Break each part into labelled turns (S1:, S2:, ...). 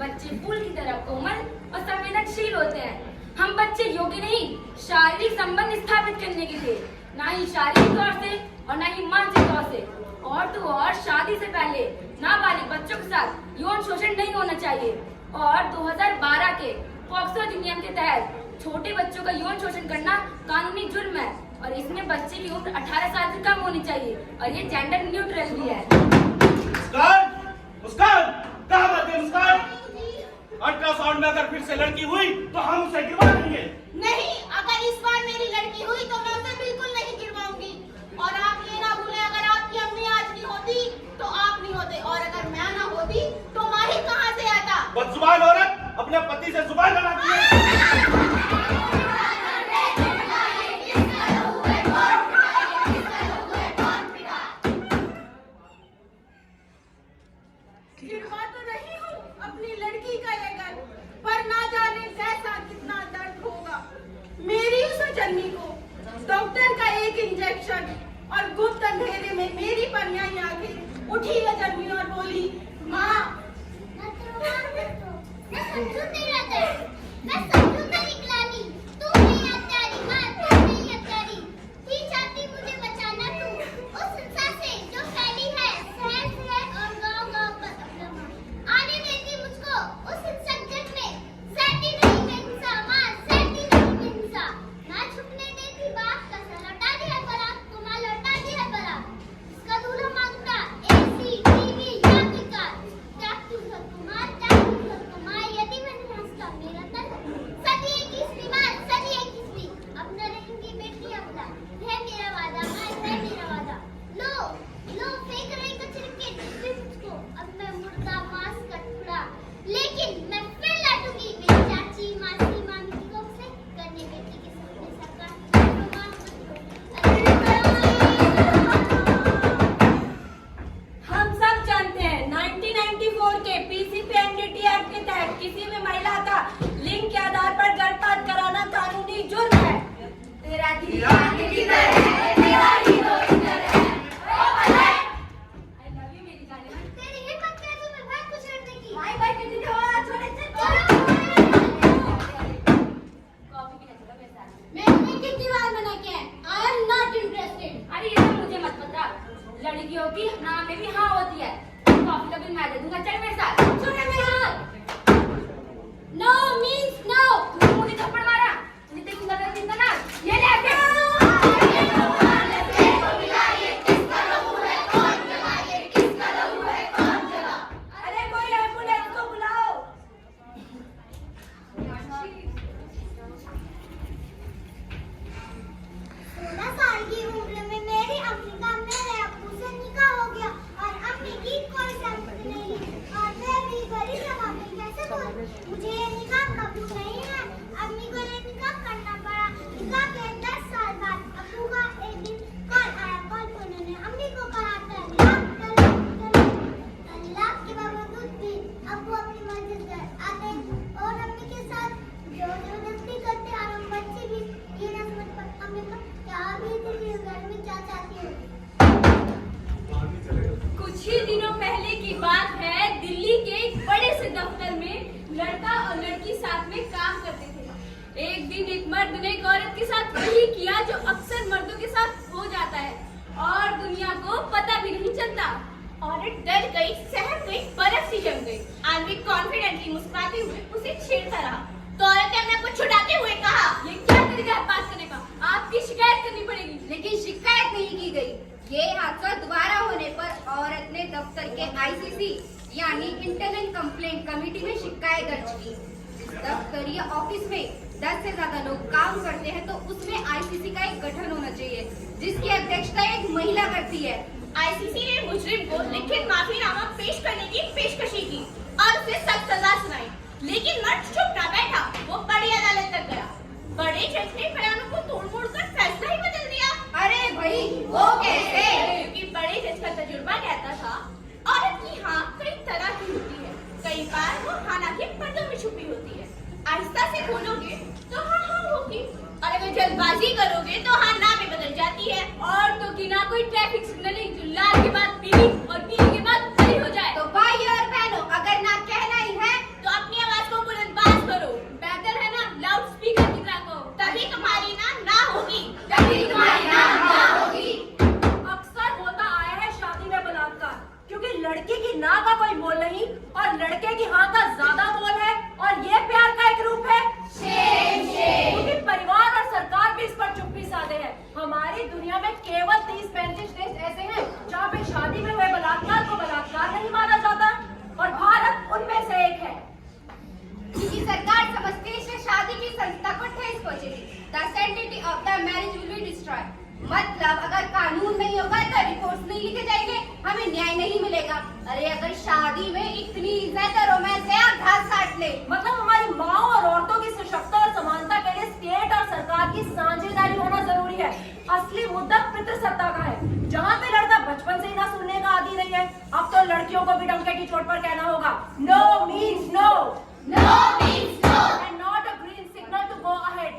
S1: बच्चे फूल की तरह कोमल और संवेदनशील होते हैं। हम बच्चे योग्य नहीं शारीरिक संबंध स्थापित करने के लिए, ना ही शारीरिक तौर से और ना ही मानसिक तौर से। और तो और शादी से पहले नाबालिग बच्चों के साथ यौन शोषण नहीं होना चाहिए। और 2012 के पॉक्सो अधिनियम के तहत छोटे बच्चों का यौन शोषण करना कानूनी जुर्म है और इसमें बच्चे की उम्र 18 साल से कम होनी चाहिए और ये जेंडर न्यूट्रल भी है।
S2: मुस्कान, कहाँ भाग गई मुस्कान? अल्ट्रासाउंड में अगर फिर से लड़की हुई तो हम उसे गिरवा देंगे।
S3: नहीं, अगर इस बार मेरी लड़की हुई तो मैं उसे बिल्कुल नहीं गिरवाऊंगी। और आप ये ना भूलें, अगर आपकी अम्मी आज नहीं होती तो आप नहीं होते, और अगर मैं ना होती तो माहिर कहाँ से आता?
S2: बदजुबान औरत, अपने पति से जुबान लड़ाती है।
S3: गिरवा तो रही हूँ अपनी लड़की का ये घर, पर ना जाने कैसा कितना दर्द होगा। मेरी उस जन्नी को डॉक्टर का एक इंजेक्शन और गुप्त अंधेरे में मेरी पनियाई आंखें उठी है जन्नी और बोली, माँ मुझे बचाना तू उस संसार से जो फैली है शहर से और गाँव-गाँव पर आने देती मुझको उस संकट में सहती नहीं बेहिंसा माँ, सहती नहीं बेहिंसा ना छुपने देती बाप का सर लौटा दिया बड़ा तुम्हारा लौटा दिया बड़ा इसका दूल्हा मांगता एसी टीवी या कार त्यागती हो तुम्हारा यदि मैं नहीं हंसता मेरा तन सदी 21वीं माँ सदी 21वीं अब न रहेंगी बेटी अपना है मेरा वादा माँ है मेरा वादा लो फेंक रही कचरे के डिब्बे मुझको अब मैं मुर्दा मांस का टुकड़ा लेकिन मैं फिर लौटूंगी मेरी चाची मासी मामी की कोख से करने बेटी के सपने साकार
S1: हम सब जानते हैं 1994 के पीसीपीएनडीटी एक्ट के तहत किसी भी महिला का लिंग के आधार पर गर्भपात कराना कानूनी जुर्म है। तेरा दीवाने की तरह है, तेरा हीरो की तरह है। I love you मेरी जाने मन।
S3: तेरी हिम्मत कैसे मैं भाग कुछ करने की
S1: बाय कितनी हो छोड़े
S3: कॉफी
S1: पीने चलो मेरे साथ।
S3: मैंने कितनी बार मना किया है आई एम नॉट इंटरेस्टेड
S1: अरे ये तो मुझे मत बता, लड़कियों की नाम में भी हाँ होती है। कॉफी का बिल मैं दे दूंगा, चल मेरे साथ।
S3: छोड़े मेरा हाथ नो मींस नो
S1: तूने मुझे थप्पड़ मारा, नहीं तेरी नजर नहीं ना, ये ले आके। अरे कोई एम्बुलेंस को बुलाओ।
S3: 16 साल की उम्र में मेरी अम्मी का मेरे अब्बू से निकाह हो गया और अम्मी की कोई सहमति नहीं और मैं भी गरीब जमा में कैसे बोलूं मुझे ये निकाह कबूल नहीं है। अम्मी को ये निकाह करना पड़ा। निकाह के 10 साल बाद अब्बू का एक दिन कॉल आया। कॉल पर उन्होंने अम्मी को कहा तलाक के बावजूद भी अब्बू अपनी मर्जी से आते और अम्मी के साथ जबरदस्ती करते और हम बच्चे भी ये ना समझ पाते अम्मी को क्या भी तेरी घर में क्या चाहती हो।
S1: कुछ ही दिनों पहले की बात है, दिल्ली के एक बड़े से दफ्तर में लड़का और लड़की साथ में काम करते थे। एक दिन एक मर्द ने एक औरत के साथ वही किया जो अक्सर मर्दों के साथ हो जाता है और दुनिया को पता भी नहीं चलता। औरत डर गई, सहम गई, बर्फ सी जम गई। आदमी कॉन्फिडेंटली मुस्कुराते हुए उसे छेड़ता रहा
S3: तो औरत ने अपने आप को छुड़ाते हुए कहा,
S1: ये क्या तरीका है बात करने का, आपकी शिकायत करनी पड़ेगी।
S4: लेकिन शिकायत नहीं की गई। ये हादसा दोबारा होने पर औरत ने दफ्तर के आईसीसी यानी इंटरनल कंप्लेंट कमेटी में शिकायत दर्ज की। दफ्तरीय ऑफिस में 10 से ज्यादा लोग काम करते हैं तो उसमें आईसीसी का एक गठन होना चाहिए जिसकी अध्यक्षता एक महिला करती है।
S3: आईसीसी ने मुजरिम को लिखित माफीनामा पेश करने की पेशकशी की और उसे सख्त सजा सुनाई, लेकिन मर्द चुप ना बैठा। वो बड़ी अदालत तक गया। बड़े जज ने बयानों को तोड़-मोड़ कर फैसला ही बदल दिया।
S4: अरे भाई वो कैसे?
S3: क्योंकि बड़े जज का तजुर्बा कहता था औरत की हाँ कई तरह की होती है। कई बार वो खाना के पर्दों में छुपी होती है। आहिस्ता से खोलोगे तो हाँ हाँ होगी और अगर जल्दबाजी करोगे तो हाँ ना में बदल जाती है।
S1: और तो कि ना कोई ट्रैफिक सिग्नलिंग जो लाल के बाद पीली और पीली के बाद हरी हो जाए।
S4: तो भाई और बहनों अगर ना कहना ही है
S3: तो
S4: न्याय नहीं मिलेगा। अरे अगर शादी में इतनी इज्जत है, रोमांस है, घास काट ले।
S5: मतलब हमारी माँ और औरतों की सशक्तता और समानता के लिए स्टेट और सरकार की साझेदारी होना जरूरी है। असली मुद्दा पितृसत्ता का है, जहाँ पे लड़का बचपन से ही ना सुनने का आदी नहीं है, अब तो लड़कियों को भी डंके की चोट पर कहना होगा। No means no,
S3: no means no,
S5: and not a green signal to go ahead.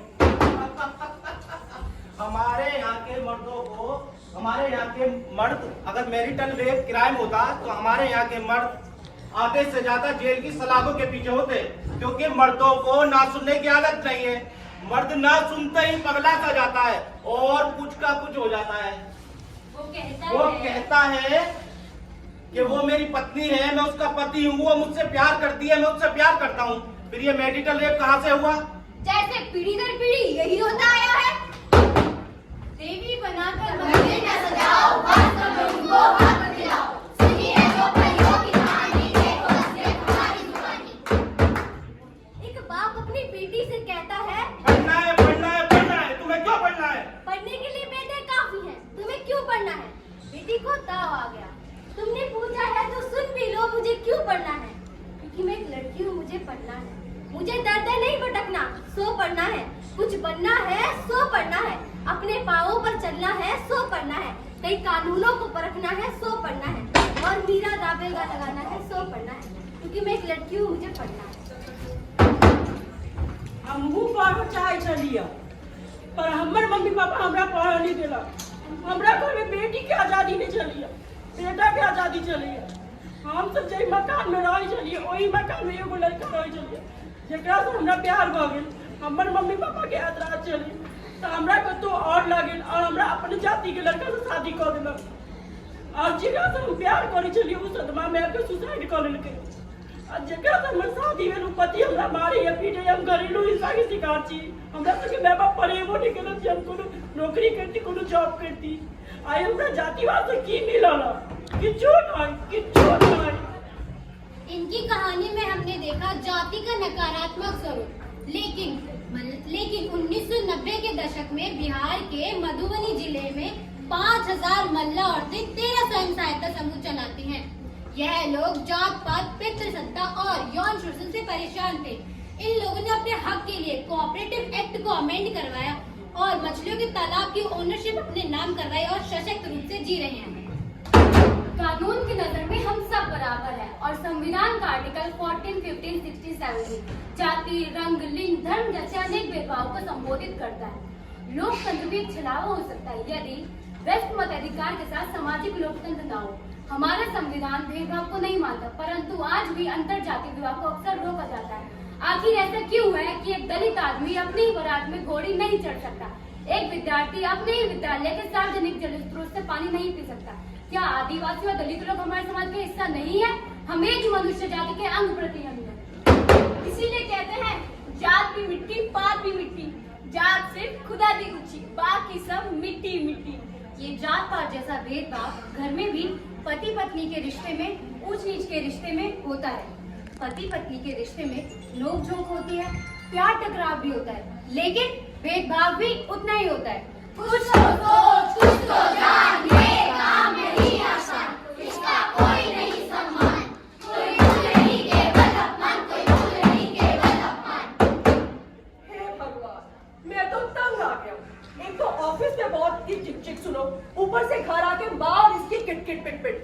S2: हमारे यहाँ के मर्दों को, हमारे यहाँ के मर्द, अगर मैरिटल रेप क्राइम होता तो हमारे यहाँ के मर्द आधे से ज्यादा जेल की सलाखों के पीछे होते, क्योंकि मर्दों को ना सुनने की आदत नहीं है। मर्द ना सुनते ही पगला सा जाता है और कुछ का कुछ हो जाता है।
S1: वो
S2: कहता है कि वो मेरी पत्नी है, मैं उसका पति हूँ, वो मुझसे प्यार करती है, मैं उससे प्यार करता हूँ। फिर ये मैरिटल रेप कहाँ से हुआ?
S4: जैसे पीढ़ी दर पीढ़ी यही होता आया है। देवी बनाकर मंदिर न सजाओ, वास्तव में उनको हाथ मत दिलाओ। सुनिए जो परियों की कहानी, देखो असलियत हमारी जुबानी। एक बाप अपनी बेटी से कहता है,
S2: पढ़ना है, पढ़ना है, पढ़ना है। तुम्हें क्यों पढ़ना है?
S4: पढ़ने के लिए बेटे काफी है, तुम्हें क्यों पढ़ना है? बेटी को दाव आ गया, तुमने पूछा है तो सुन भी लो, मुझे क्यों पढ़ना है? क्योंकि मैं एक लड़की हूँ, मुझे पढ़ना है। मुझे दर दर नहीं भटकना, सो पढ़ना है। कुछ बनना है, सो पढ़ना है। अपने पाँवों पर चलना है, सो पढ़ना है। कई कानूनों को परखना है, सो पढ़ना है। और मीरा राबेगा लगाना है, सो पढ़ना है। क्योंकि मैं एक लड़की हूँ, मुझे पढ़ना है।
S5: हमहू पढ़ चाहे चलिए, पर हमारे मम्मी पापा हमरा पढ़ नहीं दिला। हमरा घर में बेटी के आजादी नहीं चलिए, बेटा के आजादी चलिए। हम सब जई मकान में रह चलिए, वही मकान में एगो लड़का रह चलिए, जेकरा से हमरा प्यार भ गेल। हमर मम्मी पापा के ऐतराज चली तो हमरा कतो और लागल और हमरा अपने जाति के लड़का से शादी कर दिलक। और जेकरा से हम प्यार करे चलिए उ सदमा में आके सुसाइड कर लेलकै। और जेकरा से हमर शादी भेल उ पति हमरा मारे या पीटे, हम घरेलू हिंसा के शिकार छी। हमरा सबके माय बाप पढ़ेबो नहीं केलक जे हम कोनो नौकरी करती, कोनो जॉब करती। आई हमरा जातिवाद से की मिलल? किछो नहीं।
S4: इनकी कहानी में हमने देखा जाति का नकारात्मक स्वरूप, लेकिन 1990 के दशक में बिहार के मधुबनी जिले में 5000 महिला औरतें 13 स्वयं सहायता समूह चलाती हैं। यह लोग जात पात, पितृसत्ता और यौन शोषण से परेशान थे। इन लोगों ने अपने हक के लिए कोऑपरेटिव एक्ट को अमेंड करवाया और मछलियों के तालाब की ओनरशिप अपने नाम करवाई और सशक्त रूप से जी रहे हैं।
S1: कानून की नजर में हम सब बराबर हैं और संविधान का आर्टिकल 14, 15, 16, 17 जाति, रंग, लिंग, धर्म जैसे अनेक भेदभाव को संबोधित करता है। लोकतंत्र भी एक छलावा हो सकता है यदि व्यस्त मताधिकार के साथ सामाजिक लोकतंत्र न हो। हमारा संविधान भेदभाव को नहीं मानता, परंतु आज भी अंतर जाति विवाह को अक्सर रोका जाता है। आखिर ऐसा क्यों है कि एक दलित आदमी अपनी ही बारात में घोड़ी नहीं चढ़ सकता? एक विद्यार्थी अपने ही विद्यालय के सार्वजनिक जल स्रोत से पानी नहीं पी सकता? क्या आदिवासी और दलित लोग हमारे समाज का हिस्सा नहीं है? हम एक मनुष्य जाति के अंग प्रत्यंग हैं।
S6: इसीलिए कहते हैं जात भी मिट्टी, पात भी मिट्टी। जात सिर्फ खुदा दी ऊंची, बाकी सब मिट्टी मिट्टी।
S4: ये जात पात जैसा भेदभाव घर में भी पति पत्नी के रिश्ते में, ऊंच नीच के रिश्ते में होता है। पति पत्नी के रिश्ते में नोक झोंक होती है, प्यार टकराव भी होता है, लेकिन भेदभाव भी उतना ही होता है। कुछ तो सोच, कुछ तो जान, ये काम नहीं आसान, इसका कोई नहीं सम्मान, कोई भूल नहीं केवल अपमान, कोई भूल नहीं केवल अपमान।
S5: हे भगवान, मैं तो तंग आ गया। एक तो ऑफिस में बॉस की चिक-चिक सुनो, ऊपर से घर आके माँ और इसकी किट-किट पिट-पिट।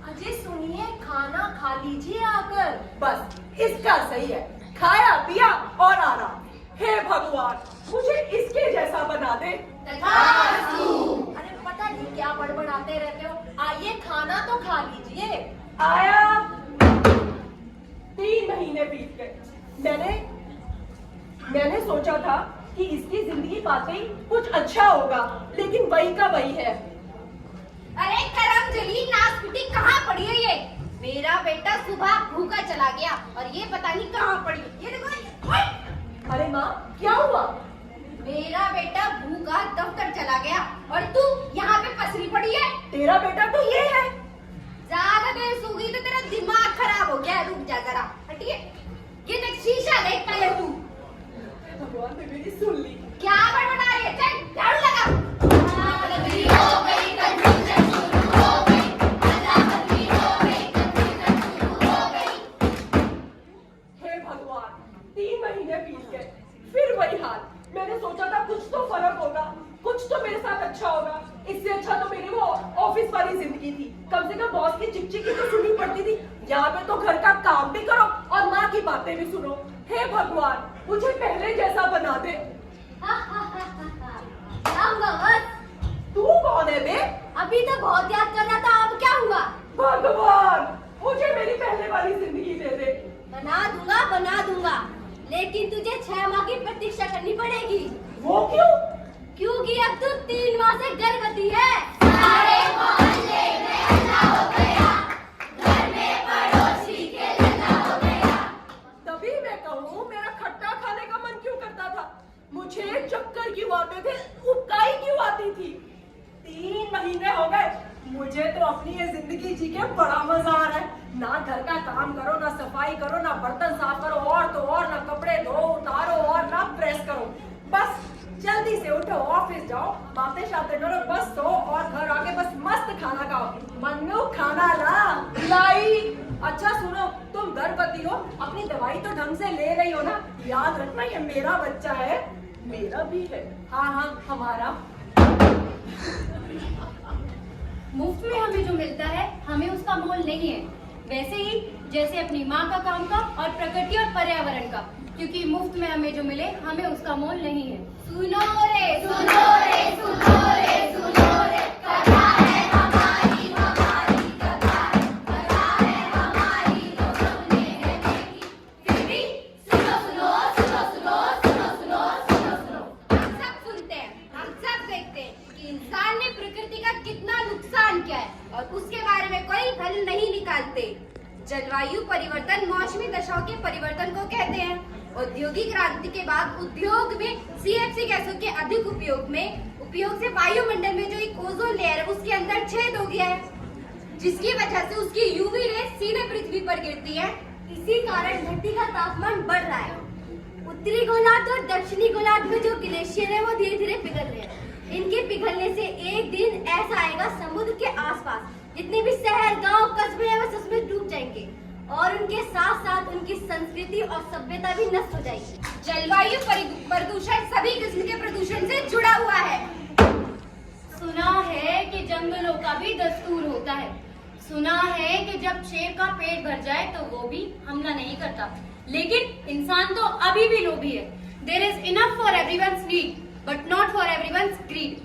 S5: अजय सुनिए, खाना खा लीजिए आकर। बस इसका सही है, खाया पिया और आराम। हे भगवान, मुझे इसके जैसा बना दे। अरे पता नहीं क्या बड़बड़ाते रहते हो, आइए खाना तो खा लीजिए। आया 3 महीने बीत गए। मैंने सोचा था कि इसकी जिंदगी पाते कुछ अच्छा होगा, लेकिन वही का वही है।
S4: अरे करम जलील नासपीटी कहाँ पड़ी है ये? मेरा बेटा सुबह भूखा चला गया और ये पता नहीं कहाँ पड़ी। ये देखो।
S5: अरे माँ, क्या हुआ?
S4: मेरा बेटा भूखा दफ्तर चला गया और तू यहाँ पे पसरी पड़ी है।
S5: तेरा बेटा तो ये है।
S4: ज्यादा देर सो गई तो तेरा दिमाग खराब हो गया। रुक जा जरा, हटिए। ये देख शीशा देख पहले तू।
S5: भगवान ने मेरी सुन ली।
S4: क्या बड़बड़ा रही है? चल झाड़ू लगा।
S3: हो गई कंफ्यूजन शुरू हो गई, अल्लाह बदली
S5: जिंदगी थी, कम से कम बॉस की चिकचिकी तो सुननी पड़ती थी। यहाँ पे तो घर का काम भी करो और माँ की बातें भी सुनो। हे भगवान, मुझे पहले जैसा बना दे।
S4: जाऊंगा बस।
S5: तू कौन है बे?
S4: अभी तो बहुत याद कर रहा था, अब क्या हुआ?
S5: भगवान, मुझे मेरी पहले वाली जिंदगी दे दे।
S4: बना दूंगा, लेकिन तुझे 6 माह की प्रतीक्षा करनी पड़ेगी।
S5: वो क्यों?
S4: क्योंकि अब तू 3 माह से गर्भवती है। सारे मोहल्ले में हल्ला हो गया, घर में पड़ोसी के लल्ला हो गया।
S5: तभी मैं कहूँ, मेरा खट्टा खाने का मन क्यों करता था? मुझे चक्कर क्यों आते थे, उबकाई क्यों आती थी? 3 महीने हो गए, मुझे तो अपनी ये जिंदगी जी के बड़ा मजा आ रहा है। ना घर का काम करो, ना सफाई करो, ना बर्तन साफ करो, और तो और ना कपड़े धो उतारो और ना प्रेस करो। बस जल्दी से उठो, ऑफिस जाओ, बातें शातें करो, बस सो और घर आके बस मस्त खाना खाओ। मन्नू खाना लाई। अच्छा सुनो, तुम गर्भवती हो, अपनी दवाई तो ढंग से ले रही हो ना? याद रखना, ये मेरा बच्चा है, मेरा भी है। हाँ, हमारा।
S4: मुफ्त में हमें जो मिलता है, हमें उसका मोल नहीं है। वैसे ही जैसे अपनी माँ का काम का और प्रकृति और पर्यावरण का, क्योंकि मुफ्त में हमें जो मिले, हमें उसका मोल नहीं है। सुनो रे, सुनो रे, सुनो रे, सुनो रे, कथा है हमारी, हमारी कथा है, कथा है हमारी, जो हमने है देखी। फिर भी सुनो सुनो सुनो सुनो सुनो सुनो सुनो सुनो। हम सब सुनते हैं, हम सब देखते हैं कि इंसान ने प्रकृति का कितना नुकसान किया है, और उसके बारे में कोई हल नहीं निकालते। जलवायु परिवर्तन मौसमी दशाओं के परिवर्तन को कहते हैं। औद्योगिक क्रांति के बाद उद्योग में CFC गैसों के अधिक उपयोग से वायुमंडल में जो एक ओजोन लेयर है, उसके अंदर छेद हो गया है, जिसकी वजह से उसकी UV रेज सीधे पृथ्वी पर गिरती है। इसी कारण धरती का तापमान बढ़ रहा है। उत्तरी गोलार्ध और दक्षिणी गोलार्ध में जो ग्लेशियर है, वो धीरे धीरे पिघल रहे हैं। इनके पिघलने से एक दिन ऐसा आएगा, समुद्र के आसपास जितने भी शहर, गांव, कस्बे हैं, वो उसमें डूब जाएंगे, और उनके साथ साथ उनकी संस्कृति और सभ्यता भी नष्ट हो जाएगी। जलवायु प्रदूषण सभी किस्म के प्रदूषण से जुड़ा हुआ है। सुना है कि जंगलों का भी दस्तूर होता है। सुना है कि जब शेर का पेट भर जाए तो वो भी हमला नहीं करता, लेकिन इंसान तो अभी भी लोभी है। There is enough for everyone's need, but not for everyone's greed.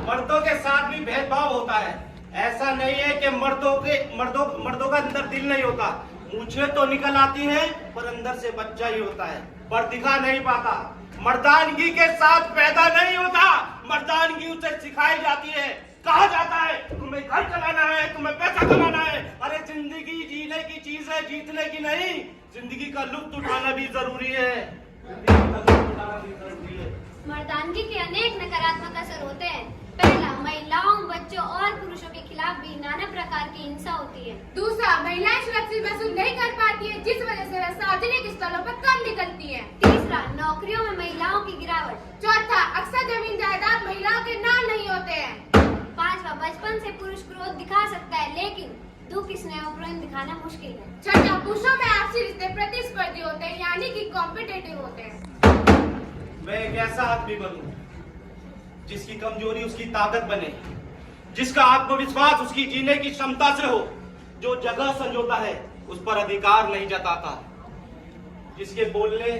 S2: मर्दों के साथ भी भेदभाव होता है। ऐसा नहीं है कि मर्दों का अंदर दिल नहीं होता। मुझे तो निकल आती है, पर अंदर से बच्चा ही होता है, पर दिखा नहीं पाता। मर्दानगी के साथ पैदा नहीं होता, मर्दानगी उसे सिखाई जाती है। कहा जाता है तुम्हें घर चलाना है, तुम्हें पैसा कमाना है। अरे जिंदगी जीने की चीज है, जीतने की नहीं। जिंदगी का लुत्फ उठाना भी जरूरी है।
S3: मर्दानगी के अनेक नकारात्मक असर होते हैं। पहला, महिलाओं, बच्चों और पुरुषों के खिलाफ भी नाना प्रकार की हिंसा होती है।
S4: दूसरा, महिलाएं सुरक्षित महसूस नहीं कर पाती है, जिस वजह से वह सार्वजनिक स्थलों पर कम निकलती है।
S3: तीसरा, नौकरियों में महिलाओं की गिरावट।
S4: चौथा, अक्सर जमीन जायदाद महिलाओं के नाम नहीं होते हैं।
S3: पांचवा, बचपन से पुरुष क्रोध दिखा सकता है, लेकिन दुख, स्नेह और प्रेम दिखाना मुश्किल है।
S4: छठा, पुरुषों में आपसी रिश्ते प्रतिस्पर्धी होते हैं, यानी कि कॉम्पिटेटिव होते हैं।
S2: मैं एक ऐसा आदमी बनूं जिसकी कमजोरी उसकी ताकत बने, जिसका आत्मविश्वास उसकी जीने की क्षमता से हो, जो जगह संजोता है उस पर अधिकार नहीं जताता, जिसके बोलने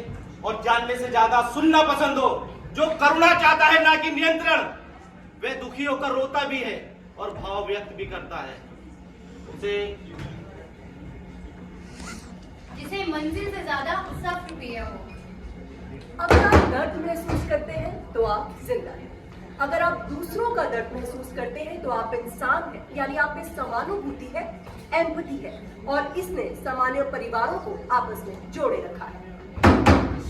S2: और जानने से ज्यादा सुनना पसंद हो, जो करुणा चाहता है ना कि नियंत्रण। वह दुखी होकर रोता भी है और भाव व्यक्त भी करता है। उसे
S4: जिसे मंजिल से ज्यादा सब्र प्रिय हो।
S5: अगर आप दर्द महसूस करते हैं तो आप जिंदा हैं। अगर आप दूसरों का दर्द महसूस करते हैं तो आप इंसान हैं, यानी आप में समानुभूति है, एम्पैथी है, और इसने सामान्य परिवारों को आपस में जोड़े रखा है।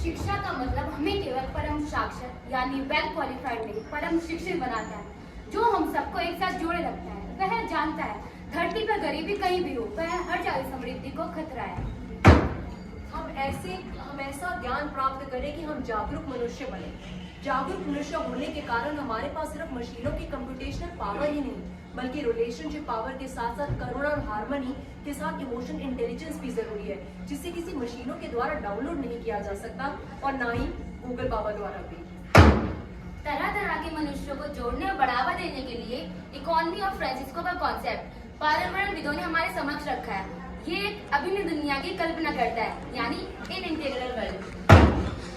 S1: शिक्षा का मतलब हमें केवल परम साक्षर यानी वेल क्वालिफाइड नहीं, परम शिक्षित बनाता है, जो हम सबको एक साथ जोड़े रखता है। वह जानता है धरती पर गरीबी कहीं भी हो, वह हर जगह समृद्धि को खतरा है।
S5: हम ऐसा ज्ञान प्राप्त करें कि हम जागरूक मनुष्य बने। जागरूक मनुष्य होने के कारण हमारे पास सिर्फ मशीनों की कंप्यूटेशनल पावर ही नहीं, बल्कि रिलेशनशिप पावर के साथ साथ करुणा और हार्मनी के साथ इमोशन इंटेलिजेंस भी जरूरी है, जिसे किसी मशीनों के द्वारा डाउनलोड नहीं किया जा सकता, और ना ही गूगल बाबा द्वारा भी।
S1: तरह तरह के मनुष्यों को जोड़ने और बढ़ावा देने के लिए इकोनॉमी ऑफ फ्रांसिस्को का कॉन्सेप्ट पर्यावरणविदों ने हमारे समक्ष रखा है। ये एक अभिन्न दुनिया की कल्पना करता है, यानी इन इंटीग्रल वर्ल्ड।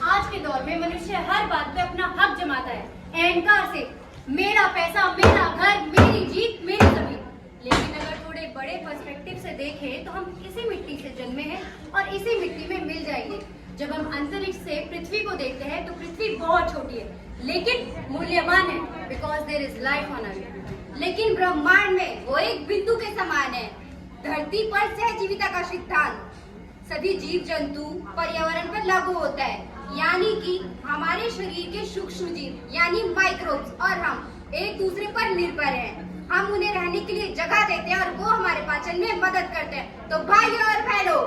S4: आज के दौर में मनुष्य हर बात पे अपना हक जमाता है, अहंकार से। मेरा पैसा, मेरा घर, मेरी जीत, मेरी जमीन। लेकिन अगर थोड़े बड़े पर्सपेक्टिव से देखें तो हम इसी मिट्टी से जन्मे हैं और इसी मिट्टी में मिल जाएंगे। जब हम अंतरिक्ष से पृथ्वी को देखते हैं तो पृथ्वी बहुत छोटी है लेकिन मूल्यवान है, because there is life on earth. लेकिन ब्रह्मांड में वो एक बिंदु के समान है। धरती पर सहजीविता का सिद्धांत सभी जीव जंतु पर्यावरण पर लागू होता है, यानी कि हमारे शरीर के सूक्ष्म जीव यानी माइक्रोब्स और हम एक दूसरे पर निर्भर हैं। हम उन्हें रहने के लिए जगह देते हैं और वो हमारे पाचन में मदद करते हैं। तो भाइयों और बहनों,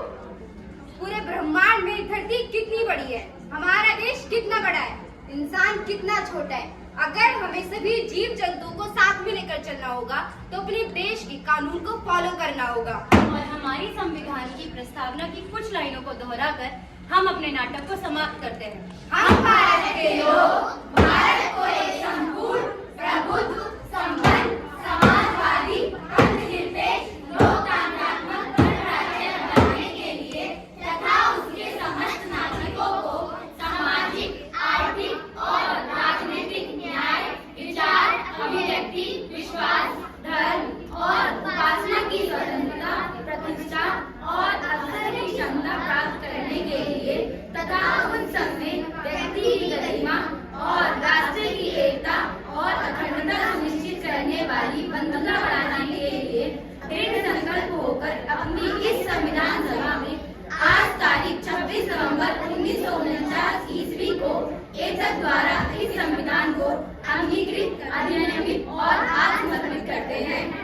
S4: पूरे ब्रह्मांड में धरती कितनी बड़ी है, हमारा देश कितना बड़ा है, इंसान कितना छोटा है। अगर हमें सभी जीव जंतुओं को साथ में लेकर चलना होगा तो अपने देश के कानून को फॉलो करना होगा।
S6: और हमारी संविधान की प्रस्तावना की कुछ लाइनों को दोहराकर हम अपने नाटक को समाप्त करते हैं।
S4: हम भारत के लोग भारत को एक संपूर्ण प्रबुद्ध संपन्न समाजवादी धर्मनिरपेक्ष लोकतांत्रात्मक गणराज्य बनाने के लिए तथा उसके समस्त नागरिकों को सामाजिक, आर्थिक और राजनीतिक न्याय, विचार, अभिव्यक्ति, विश्वास, धर्म और उपासना की स्वतंत्रता, प्रतिष्ठा और अवसर की क्षमता प्राप्त करने के लिए तथा उन सब में व्यक्ति की गरिमा और राष्ट्र की एकता और अखंडता सुनिश्चित करने वाली बंधुता बढ़ाने के लिए दृढ़ संकल्प होकर अपनी इस संविधान सभा में आज तारीख 26 नवंबर 1949 ईस्वी को एकता द्वारा इस संविधान को अंगीकृत, अधिनियमित और आत्मसमर्पित करते हैं।